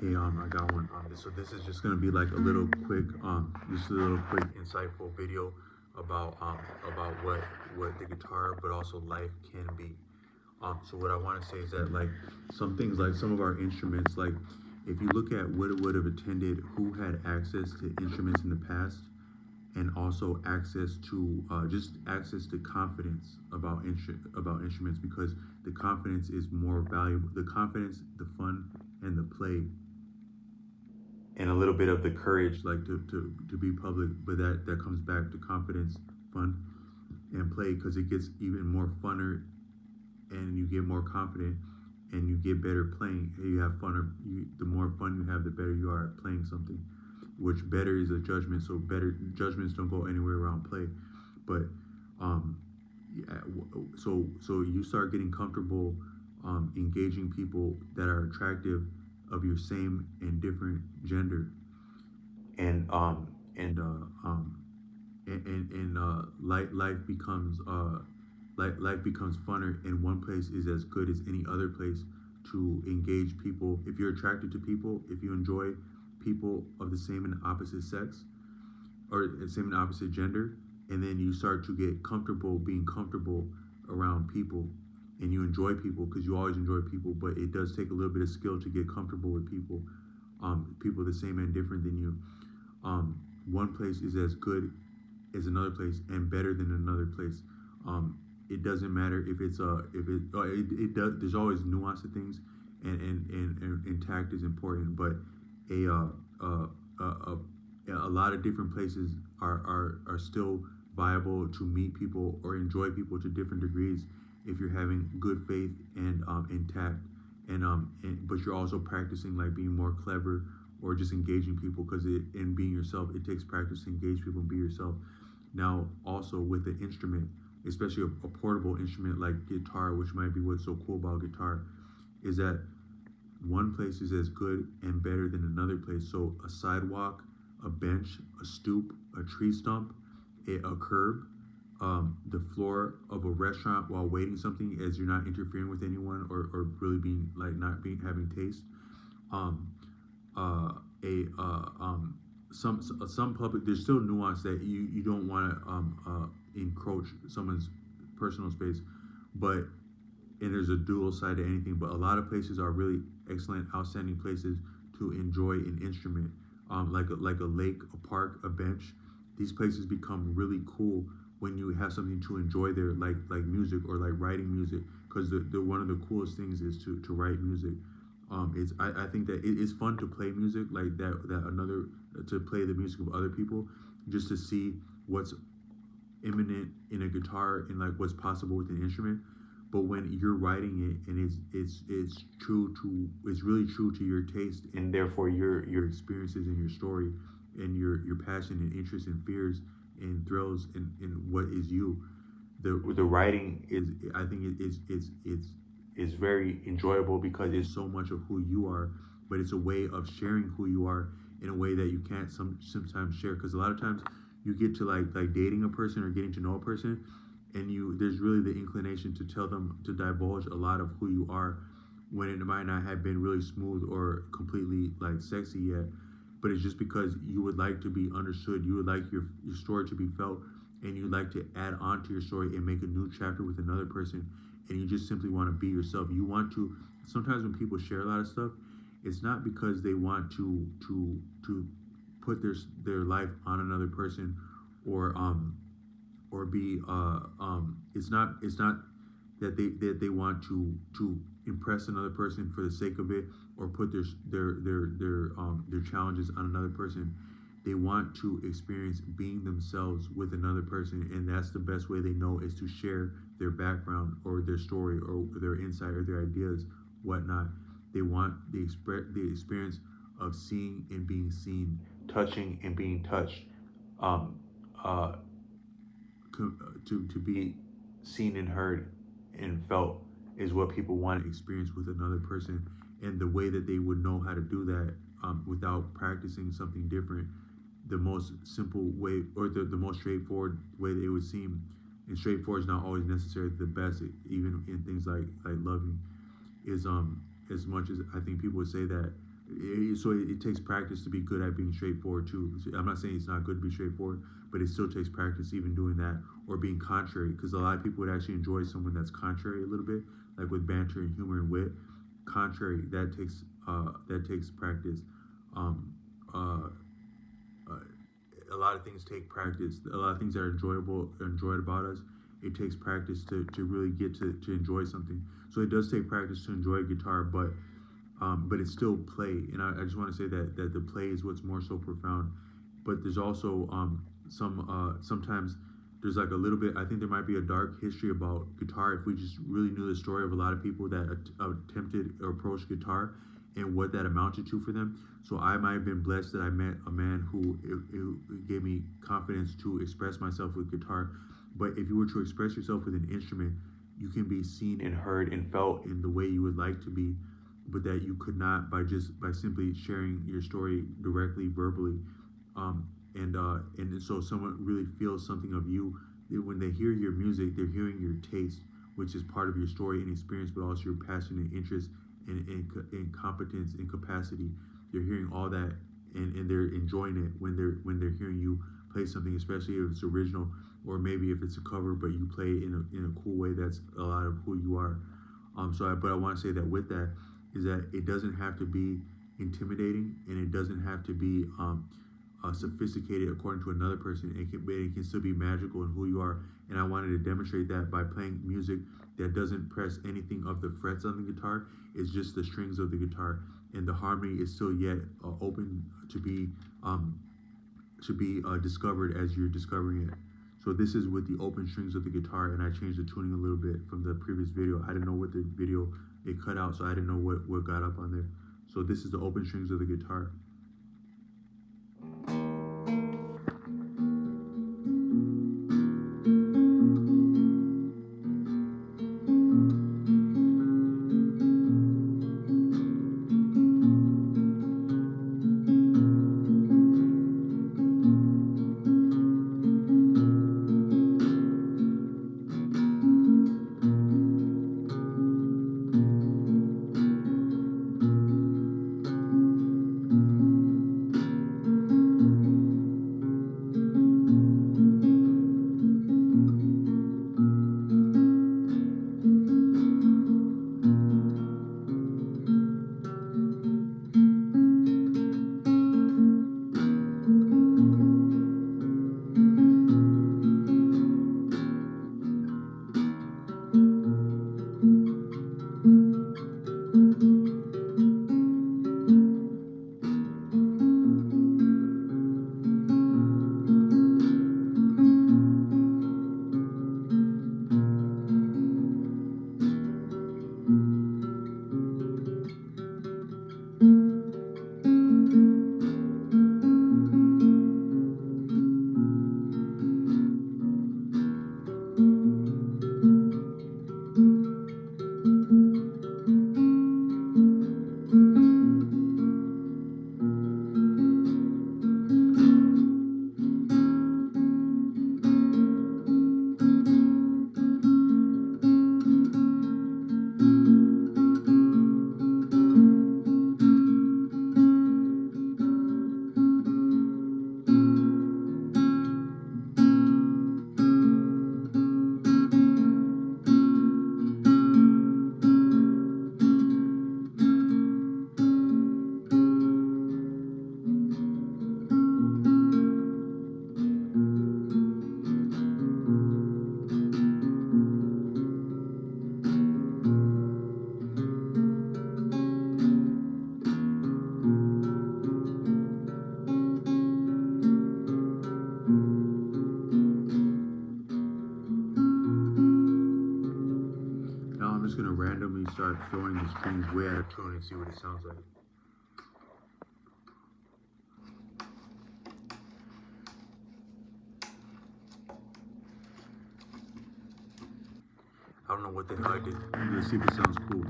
Hey, I got one. So this is just gonna be like a little quick, just a little quick, insightful video about what the guitar, but also life can be. So what I want to say is that like some things, like some of our instruments, like if you look at what it would have attended, who had access to instruments in the past, and also access to just access to confidence about instruments, because the confidence is more valuable. The confidence, the fun, and the play, and a little bit of the courage, like to be public, but that comes back to confidence, fun, and play, because it gets even more funner, and you get more confident, and you get better playing. You have funner. The more fun you have, the better you are at playing something. Which better is a judgment, so better judgments don't go anywhere around play. But um, yeah, so you start getting comfortable engaging people that are attractive, of your same and different gender, and life becomes life becomes funner, and one place is as good as any other place to engage people. If you're attracted to people, if you enjoy people of the same and opposite sex, or the same and opposite gender, and then you start to get comfortable being comfortable around people, and you enjoy people, because you always enjoy people, but it does take a little bit of skill to get comfortable with people, people the same and different than you. One place is as good as another place, and better than another place. It doesn't matter if it's if it, it does. There's always nuance to things, and tact is important. But a a lot of different places are still viable to meet people or enjoy people to different degrees, if you're having good faith and tact, but you're also practicing, like being more clever, or just engaging people, because it and being yourself, it takes practice to engage people and be yourself. Now, also with the instrument, especially a portable instrument like guitar, which might be what's so cool about guitar, is that one place is as good and better than another place. So a sidewalk, a bench, a stoop, a tree stump, a curb, the floor of a restaurant while waiting something, as you're not interfering with anyone, or really being like not being having taste. Um, a some public, there's still nuance that you don't want to encroach someone's personal space, but and there's a dual side to anything, but a lot of places are really excellent, outstanding places to enjoy an instrument, like a lake, a park, a bench. These places become really cool when you have something to enjoy there, like music, or like writing music, because the one of the coolest things is to write music. It's I think that it's fun to play music like that another to play the music of other people, just to see what's imminent in a guitar, and like what's possible with an instrument. But when you're writing it, and it's true to, it's really true to your taste, and therefore your experiences and your story, and your passion and interest and fears and thrills, and what is you. The writing is, I think it's very enjoyable, because it's so much of who you are, but it's a way of sharing who you are in a way that you can't sometimes share, because a lot of times you get to like dating a person or getting to know a person, and you there's really the inclination to tell them, to divulge a lot of who you are, when it might not have been really smooth or completely like sexy yet, but it's just because you would like to be understood, you would like your story to be felt, and you like to add on to your story and make a new chapter with another person, and you just simply want to be yourself. You want to, sometimes when people share a lot of stuff, it's not because they want to put their life on another person, or be it's not that they want to impress another person for the sake of it, or put their challenges on another person. They want to experience being themselves with another person, and that's the best way they know, is to share their background, or their story, or their insight, or their ideas, whatnot. They want the experience of seeing and being seen, touching and being touched, um, uh, to be seen and heard and felt, is what people want to experience with another person. And the way that they would know how to do that, without practicing something different, the most simple way, or the most straightforward way that it would seem, and straightforward is not always necessarily the best, even in things like loving, is as much as I think people would say that it takes practice to be good at being straightforward too. I'm not saying it's not good to be straightforward, but it still takes practice even doing that, or being contrary, because a lot of people would actually enjoy someone that's contrary a little bit, like with banter and humor and wit. Contrary, that takes practice. Um, uh, uh, a lot of things take practice. A lot of things that are enjoyed about us, it takes practice to really get to enjoy something. So it does take practice to enjoy guitar, but it's still play. And I just want to say that the play is what's more so profound. But there's also sometimes there's like a little bit. I think there might be a dark history about guitar if we just really knew the story of a lot of people that attempted or approached guitar and what that amounted to for them. So I might have been blessed that I met a man who gave me confidence to express myself with guitar. But if you were to express yourself with an instrument, you can be seen and heard and felt in the way you would like to be, but that you could not by simply sharing your story directly verbally. And so someone really feels something of you when they hear your music. They're hearing your taste, which is part of your story and experience, but also your passion and interest and competence and capacity. They're hearing all that, and they're enjoying it when they're hearing you play something, especially if it's original, or maybe if it's a cover, but you play it in a cool way. That's a lot of who you are. But I want to say that with that is that it doesn't have to be intimidating, and it doesn't have to be sophisticated according to another person. It can still be magical in who you are. And I wanted to demonstrate that by playing music that doesn't press anything of the frets on the guitar. It's just the strings of the guitar, and the harmony is still yet open to be discovered as you're discovering it. So this is with the open strings of the guitar, and I changed the tuning a little bit from the previous video. I didn't know what the video it cut out, so I didn't know what got up on there. So this is the open strings of the guitar. Now I'm just gonna randomly start throwing the strings way out of tune and see what it sounds like. I don't know what the hell I did. Let's see if it sounds cool.